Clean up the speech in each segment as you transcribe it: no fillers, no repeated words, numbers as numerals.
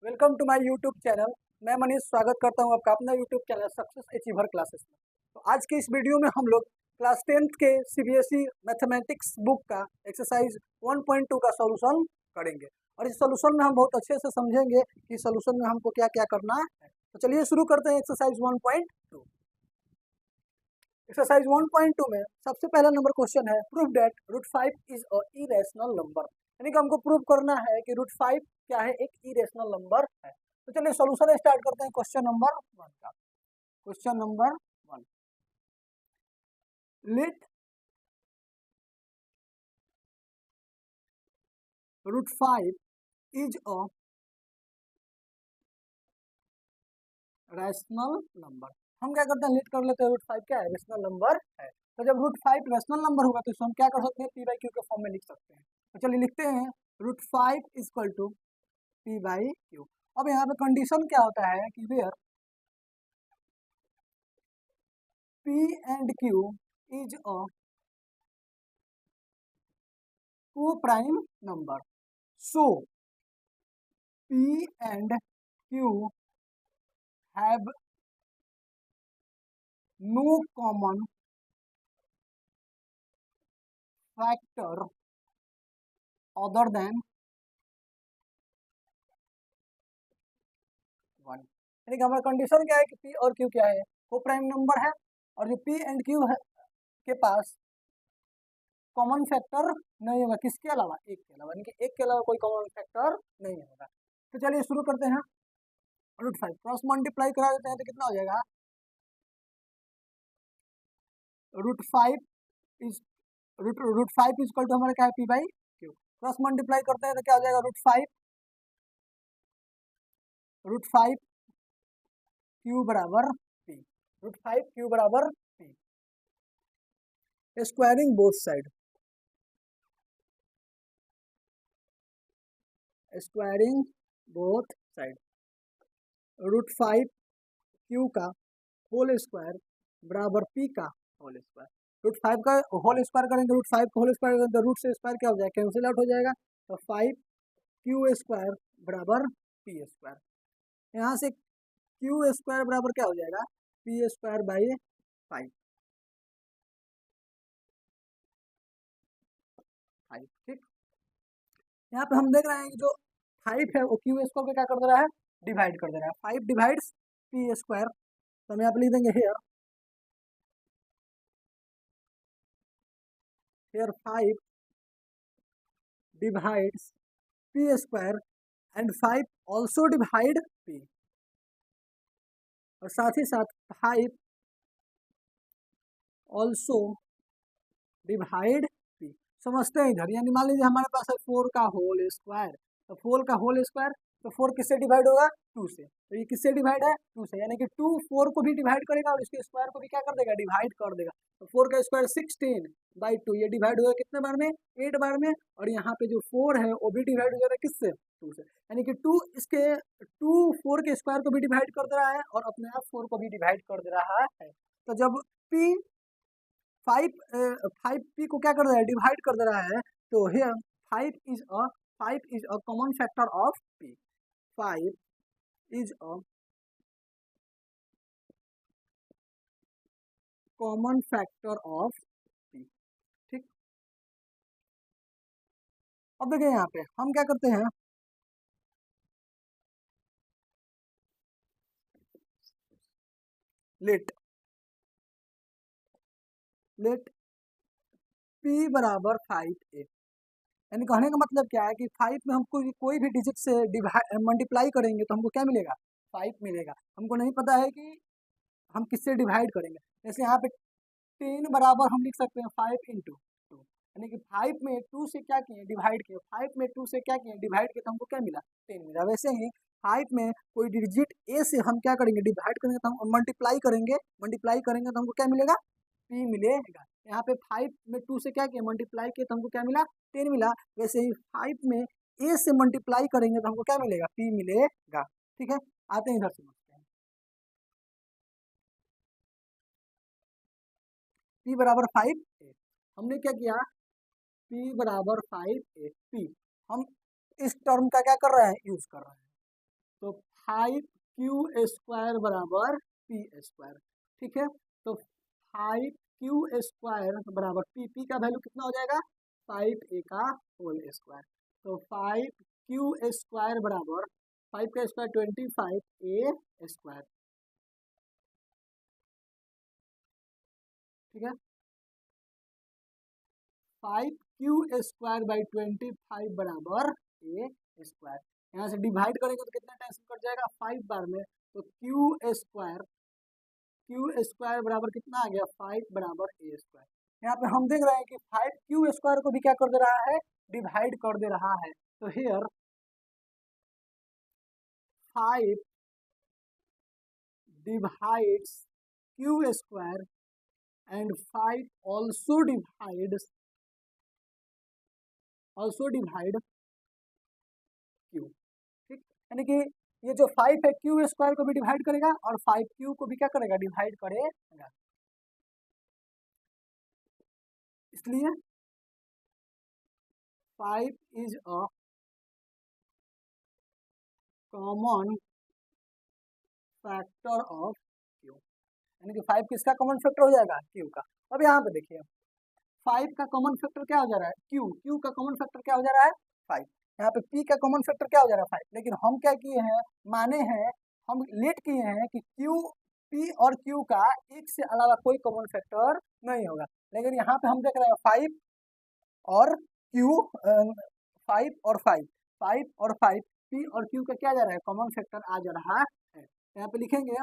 Welcome to my YouTube channel. मैं मनीष स्वागत करता हूं आपका अपना YouTube channel success achiever classes में। तो आज के इस वीडियो में हम लोग क्लास 10th के सीबीएसई मैथमेटिक्स बुक का एक्सरसाइज 1.2 का सॉल्यूशन करेंगे और इस सॉल्यूशन में हम बहुत अच्छे से समझेंगे कि सॉल्यूशन में हमको क्या क्या करना है। तो चलिए शुरू करते हैं एक्सरसाइज 1.2। एक्सरसाइज 1.2 में सबसे पहला नंबर क्वेश्चन है prove that √5 is a irrational number, यानी कि हमको प्रूव करना है कि √5 क्या है, एक इरेशनल नंबर है। तो चलिए सॉल्यूशन स्टार्ट करते हैं क्वेश्चन नंबर 1 का। Question number 1, let √5 is a rational number. हम क्या करते हैं, लेट कर लेते हैं √5 क्या है, रैशनल नंबर है। तो जब √5 रैशनल नंबर होगा तो इसको हम क्या कर सकते हैं, पी बाई क्यू के फॉर्म में लिख सकते हैं। तो चलिए लिखते हैं √5 equal to p by q. अब यहाँ पे कंडीशन क्या होता है कि where p and q is a को prime number, so p and q have no common factor other than 1। यानी कि हमारा कंडीशन क्या है कि पी और क्यू क्या है, को प्राइम नंबर है और जो पी एंड क्यू है के पास कॉमन फैक्टर नहीं होगा, किसके अलावा, एक के अलावा, यानी कि एक के अलावा कोई कॉमन फैक्टर नहीं होगा। तो चलिए शुरू करते हैं। √5 क्रॉस मल्टीप्लाई करा देते हैं तो कितना हो जाएगा, √5 इज √5 इक्वल टू हमारा क्या है, P by Q. Cross multiply करते हैं तो क्या हो जाएगा, √5 क्यू बराबर पी, √5 क्यू बराबर P. Squaring both side, squaring both side, √5 Q का होल स्क्वायर बराबर पी का होल स्क्वायर। √5 का होल स्क्वायर करेंगे, √5 का होल स्क्वायर करेंगे तो रूट से स्क्वायर क्या हो जाएगा, कैंसिल आउट हो जाएगा। तो 5 क्यू स्क्वायर बराबर पी स्क्वायर। यहाँ से क्यू स्क्वायर बराबर क्या हो जाएगा, पी स्क्वायर बाई 5, ठीक। यहाँ पे हम देख रहे हैं कि जो 5 है वो क्यू स्क्वायर को क्या कर दे रहा है, डिवाइड कर दे रहा है। 5 डिवाइड्स पी स्क्वायर, तो हम यहाँ पे लिख देंगे here 5 divides p square and 5 also divide p, और साथ ही साथ 5 ऑल्सो डिवाइड पी। समझते हैं इधर, यानी मान लीजिए हमारे पास है 4 का होल स्क्वायर, तो 4 का होल स्क्वायर, तो 4 किससे डिवाइड होगा, 2 से। तो ये किससे डिवाइड है, 2 से, यानी कि 2 4 को भी डिवाइड करेगा और इसके स्क्वायर को भी क्या कर देगा, डिवाइड कर देगा। तो 4 का स्क्वायर 16/2, ये डिवाइड होगा कितने बार में, 8 बार में। और यहाँ पे जो 4 है वो भी डिवाइड हो जाएगा किससे, 2 से, यानी कि 2 इसके 2 4 के स्क्वायर को भी डिवाइड कर दे रहा है और अपने आप 4 को भी डिवाइड कर दे रहा है। तो जब पी 5 पी को क्या कर रहा है, डिवाइड कर दे रहा है, तो here 5 is a common factor of P, 5 is a common factor of P, ठीक। अब देखिए यहाँ पे हम क्या करते हैं, लेट लेट पी बराबर 5 ए, यानी कहने का मतलब क्या है कि 5 में हमको कोई भी डिजिट से डिवाइड मल्टीप्लाई करेंगे तो हमको क्या मिलेगा, 5 मिलेगा। हमको नहीं पता है कि हम किससे डिवाइड करेंगे। जैसे यहाँ पे 10 बराबर हम लिख सकते हैं 5 इंटू 2, यानी कि 5 में 2 से क्या किए, डिवाइड किए, 5 में 2 से क्या किए, डिवाइड किए, तो हमको क्या मिला, 10 मिला। वैसे ही 5 में कोई डिजिट ए से हम क्या करेंगे, डिवाइड करेंगे, तो हम मल्टीप्लाई करेंगे तो हमको क्या मिलेगा, पी मिलेगा। यहाँ पे 5 में 2 से क्या किया, मल्टीप्लाई किया, तो हमको क्या मिला, 10 मिला। वैसे ही 5 में ए से मल्टीप्लाई करेंगे तो हमको क्या मिलेगा, पी मिलेगा, ठीक है। आते हैं इधर समझते हैं, पी बराबर 5 ए, हमने क्या किया, पी बराबर 5 ए पी, हम इस टर्म का क्या कर रहे हैं, यूज कर रहे हैं। 5q² बराबर p²। ठीक है, तो 5q² बराबर p का वैल्यू कितना हो जाएगा 5a का होल स्क्वायर। तो 5q² बराबर 5 का स्क्वायर 25a²। ठीक है, 5q² बाई 25 बराबर a²। यहाँ से डिवाइड करेंगे तो कितना टाइम्स कट जाएगा 5 बार में, तो q² बराबर कितना आ गया 5 बराबर a²। यहाँ पे हम देख रहे हैं कि 5q² को भी क्या कर दे रहा है डिवाइड कर दे रहा है। तो here 5 divides q² and 5 also divide q। ठीक, यानी कि ये जो 5 है q² को भी डिवाइड करेगा और 5q को भी क्या करेगा डिवाइड करेगा। इसलिए 5 is a common factor of q, यानी कि 5 किसका कॉमन फैक्टर हो जाएगा q का। अब यहाँ पे देखिए 5 का कॉमन फैक्टर क्या हो जा रहा है q का कॉमन फैक्टर क्या हो जा रहा है 5। यहाँ पे p का कॉमन फैक्टर क्या हो जा रहा है 5, लेकिन हम क्या किए हैं माने हैं हम लेट किए हैं कि p और q का एक से अलावा कोई कॉमन फैक्टर नहीं होगा। लेकिन यहाँ पे हम देख रहे हैं 5 और q 5 और 5 और 5 p और q का क्या जा रहा है कॉमन फैक्टर आ जा रहा है। यहाँ पे लिखेंगे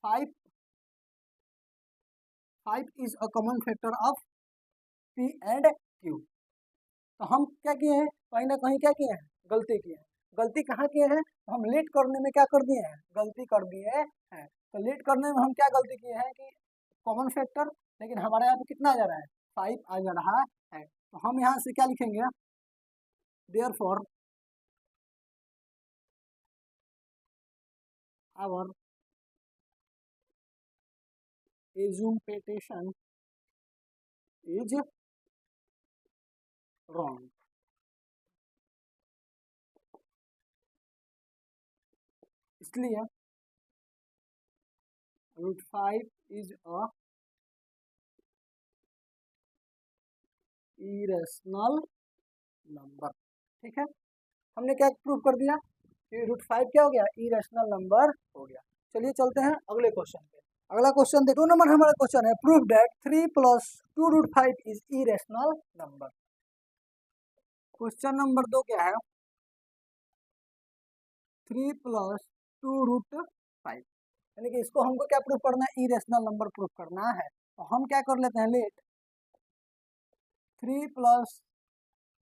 5 is a common factor of p and q। तो हम क्या किए हैं कहीं ना कहीं क्या किए हैं गलती किए हैं। गलती कहाँ किए हैं तो हम लेट करने में क्या कर दिए हैं गलती कर दिए हैं। तो लेट करने में हम क्या गलती किए हैं कि कॉमन फैक्टर, लेकिन हमारे यहाँ पे कितना आ जा रहा है 5 आ जा रहा है। तो हम यहाँ से क्या लिखेंगे therefore our assumption is wrong। इसलिए √5 इज अ इरेशनल नंबर। ठीक है, हमने क्या प्रूव कर दिया कि √5 क्या हो गया इरेशनल नंबर हो गया। चलिए चलते हैं अगले क्वेश्चन पे। अगला क्वेश्चन देखो नंबर हमारा क्वेश्चन है prove that 3 + 2√5 is irrational number. Question number 2 क्या है 3 + 2√5, यानी कि इसको हमको क्या प्रूव करना है इरेशनल नंबर प्रूव करना है। तो हम क्या कर लेते हैं let 3 +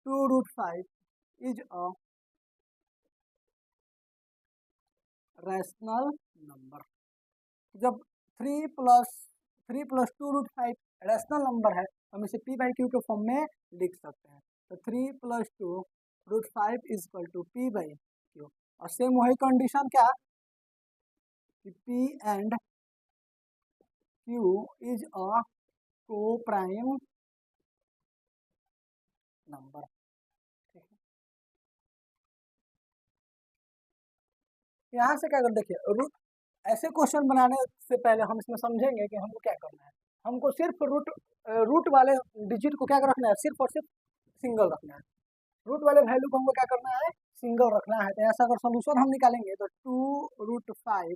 2√5 is a rational number. जब 3 + 2√5 रैशनल नंबर है तो हम इसे p/q के फॉर्म में लिख सकते हैं। तो 3 + 2√5 = p/q। और सेम वही कंडीशन क्या कि p and q is a को प्राइम नंबर। ठीक है, यहाँ से क्या कर देखिए रूट ऐसे क्वेश्चन बनाने से पहले हम इसमें समझेंगे कि हमको क्या करना है। हमको सिर्फ रूट वाले डिजिट को क्या रखना है सिर्फ और सिर्फ सिंगल रखना है। रूट वाले वैल्यू को हमको क्या करना है सिंगल रखना है। तो ऐसा अगर सोल्यूशन हम निकालेंगे तो 2√5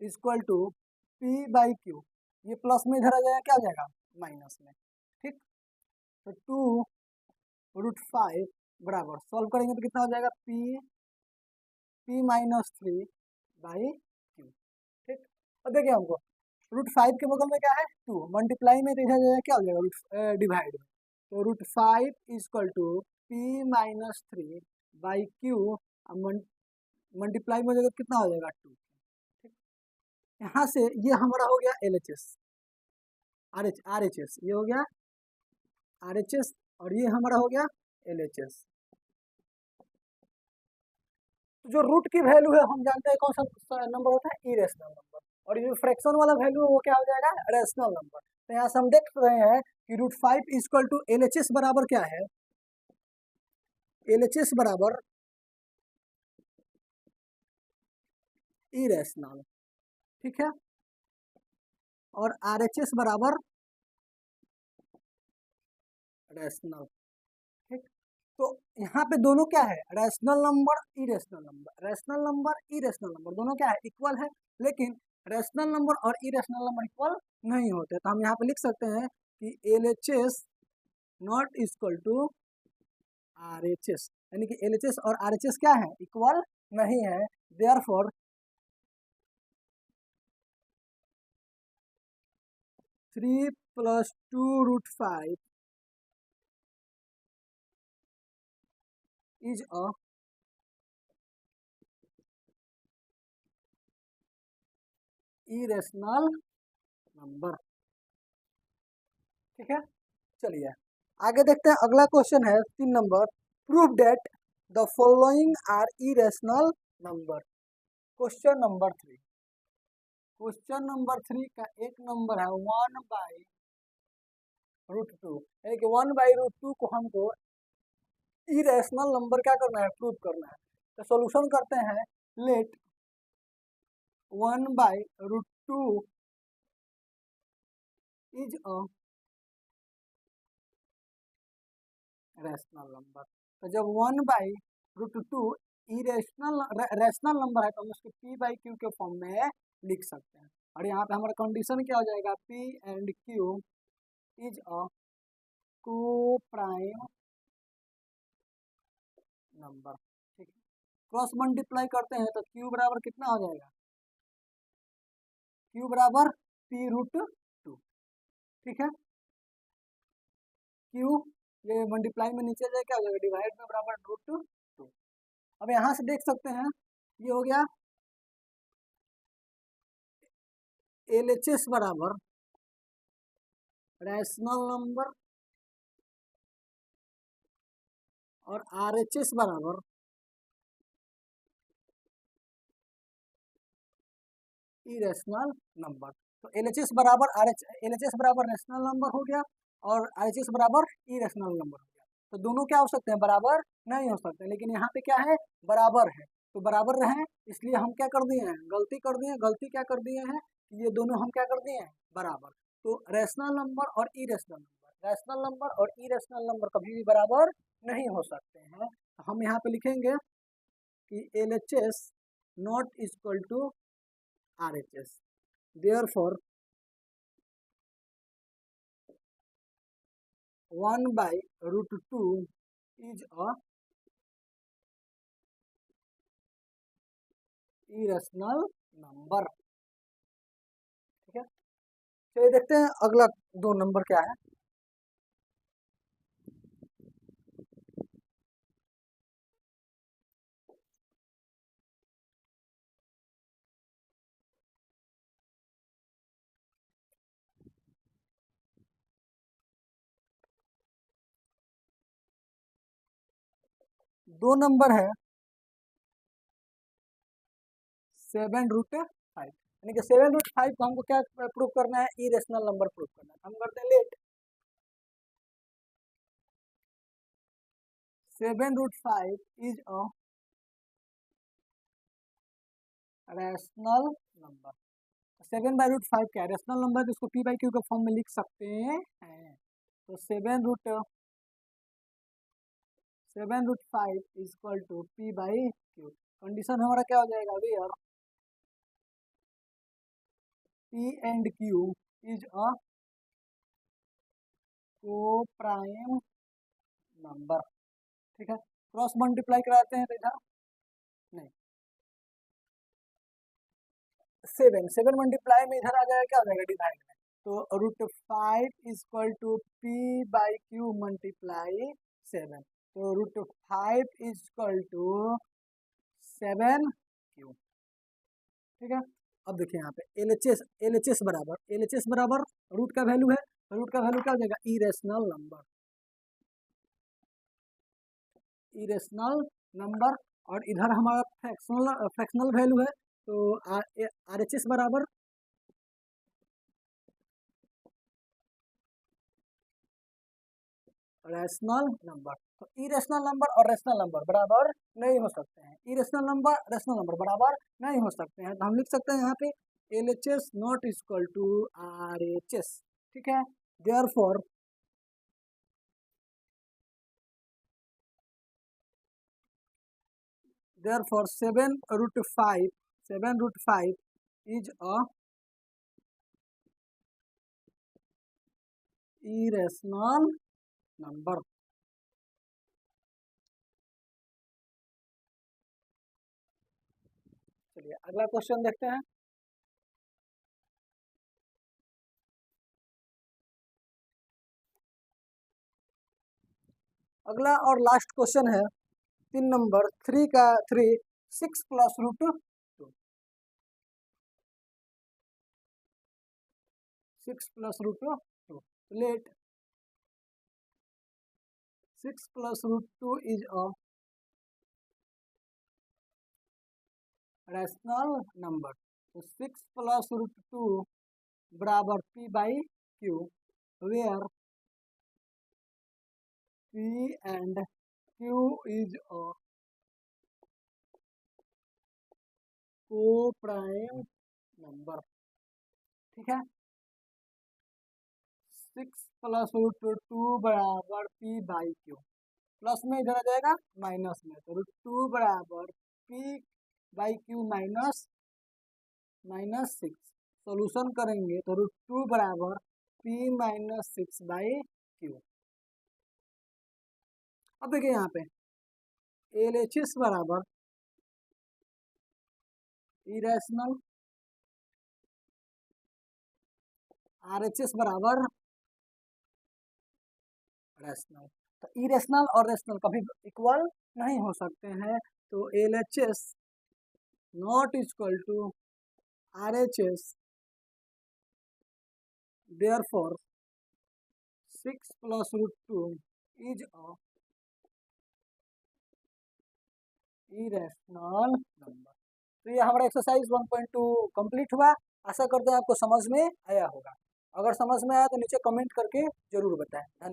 = p/q, ये प्लस में इधर आ जाएगा क्या हो जाएगा माइनस में। ठीक, तो 2√5 बराबर सॉल्व करेंगे तो कितना हो जाएगा p-3/q। ठीक, और देखिए हमको √5 के बगल में क्या है 2 मल्टीप्लाई में तो इधर जाएगा क्या हो जाएगा डिवाइड में। तो √5 = p-3/q मल्टीप्लाई में जगह कितना हो जाएगा 2। ठीक, यहाँ से ये हमारा हो गया LHS RHS, ये हो गया RHS और ये हमारा हो गया LHS। तो जो रूट की वैल्यू है हम जानते हैं कौन सा नंबर होता है इरेशनल नंबर, और ये फ्रैक्शन वाला वैल्यू है वो क्या हो जाएगा रेशनल नंबर। तो यहाँ से हम देख रहे हैं कि √5 = LHS बराबर क्या है LHS बराबर इरेशनल, ठीक है, और RHS बराबर रैशनल, ठीक। तो यहाँ पे दोनों क्या है, rational number irrational number, rational number irrational number दोनों क्या है, इक्वल है, लेकिन रैशनल नंबर और इरेशनल नंबर इक्वल नहीं होते। तो हम यहाँ पे लिख सकते हैं कि LHS not equal to RHS, यानी कि LHS और RHS क्या है, इक्वल नहीं है। Therefore 3 + 2√5 is a irrational number, ठीक है। चलिए आगे देखते हैं, अगला क्वेश्चन है 3 number, prove that the following are irrational number. Question number 3, question number 3 का एक नंबर है 1/√2, यानी कि 1/√2 को हमको इरेशनल नंबर क्या करना है, प्रूव करना है। तो सॉल्यूशन करते हैं, let 1/√2 is a rational number. तो जब 1/√2 इरेशनल रैशनल नंबर है तो हम उसको P/Q के फॉर्म में लिख सकते हैं। और यहाँ पे हमारा कंडीशन क्या हो जाएगा, P and Q is a को प्राइम नंबर, ठीक है। क्रॉस मल्टीप्लाई करते हैं तो Q बराबर कितना हो जाएगा, Q बराबर P√2, ठीक है। Q ये मल्टीप्लाई में नीचे जाए क्या हो जाएगा, डिवाइड में बराबर √2। अब यहाँ से देख सकते हैं, ये हो गया LHS बराबर रैशनल नंबर और RHS बराबर इरेशनल नंबर। तो LHS बराबर LHS बराबर रैशनल नंबर हो गया और RHS बराबर इरेशनल नंबर हो गया। तो दोनों क्या हो सकते हैं, बराबर नहीं हो सकते, लेकिन यहाँ पे क्या है, बराबर है। तो बराबर रहे इसलिए हम क्या कर दिए हैं, गलती कर दिए, गलती क्या कर दिए हैं, ये दोनों हम क्या कर दिए हैं, बराबर। तो रैशनल नंबर और इरेशनल नंबर, रैशनल नंबर और इरेशनल नंबर कभी भी बराबर नहीं हो सकते हैं। तो हम यहाँ पे लिखेंगे कि LHS not equal to RHS, therefore 1/√2 is a irrational number, ठीक है। चलिए देखते हैं अगला 2 नंबर क्या है। दो नंबर है 7√5, यानी कि 7√5 को हमको क्या प्रूव करना है, इरेशनल नंबर प्रूव करना है। हम करते हैं let 7√5 is a rational number. 7/√5 क्या है, रैशनल नंबर, तो इसको P/Q के फॉर्म में लिख सकते हैं। तो 7√5 इक्वल टू P/Q। कंडीशन हमारा क्या हो जाएगा, where P and Q is a को प्राइम नंबर, ठीक है। क्रॉस मल्टीप्लाई कराते हैं तो इधर नहीं, 7 मल्टीप्लाई में इधर आ जाएगा, क्या हो जाएगा, डिवाइड में। तो √5 इक्वल टू P/Q मल्टीप्लाई 7, तो √5 इक्वल टू 7Q, ठीक है। अब देखिए यहाँ पे LHS बराबर रूट का वैल्यू है, रूट का वैल्यू क्या हो जाएगा, इरेशनल नंबर, इरेशनल नंबर। और इधर हमारा फ्रैक्शनल वैल्यू है, तो RHS बराबर रैशनल नंबर। तो इरेशनल नंबर और रेशनल नंबर बराबर नहीं हो सकते हैं, इरेशनल नंबर रेशनल नंबर बराबर नहीं हो सकते हैं। तो हम लिख सकते हैं यहाँ पे LHS not equal to RHS, ठीक है। Therefore therefore 7 root 5 is a irrational number। चलिए अगला क्वेश्चन देखते हैं। अगला और लास्ट क्वेश्चन है 3 नंबर 3 का 3 6 plus root 2 6 plus root 2 let 6 plus root 2 is a rational number. तो 6 प्लस रूट 2 बराबर P by Q, where P and Q is a को प्राइम नंबर, ठीक है। 6 प्लस रूट 2 बराबर P बाई Q, प्लस में इधर आ जाएगा माइनस में, तो रूट 2 बराबर P by Q minus 6। Solution करेंगे तो रूट 2 बराबर P माइनस 6 बाई Q। अब देखिए यहाँ पे LHS बराबर इरेशनल, RHS बराबर रैशनल। तो इरेशनल और रैशनल कभी इक्वल नहीं हो सकते हैं, तो LHS not equal to RHS, therefore 6 plus root 2 is a irrational number. तो ये हमारा एक्सरसाइज 1.2 कंप्लीट हुआ। आशा करते हैं आपको समझ में आया होगा। अगर समझ में आया तो नीचे कमेंट करके जरूर बताएं। धन्यवाद।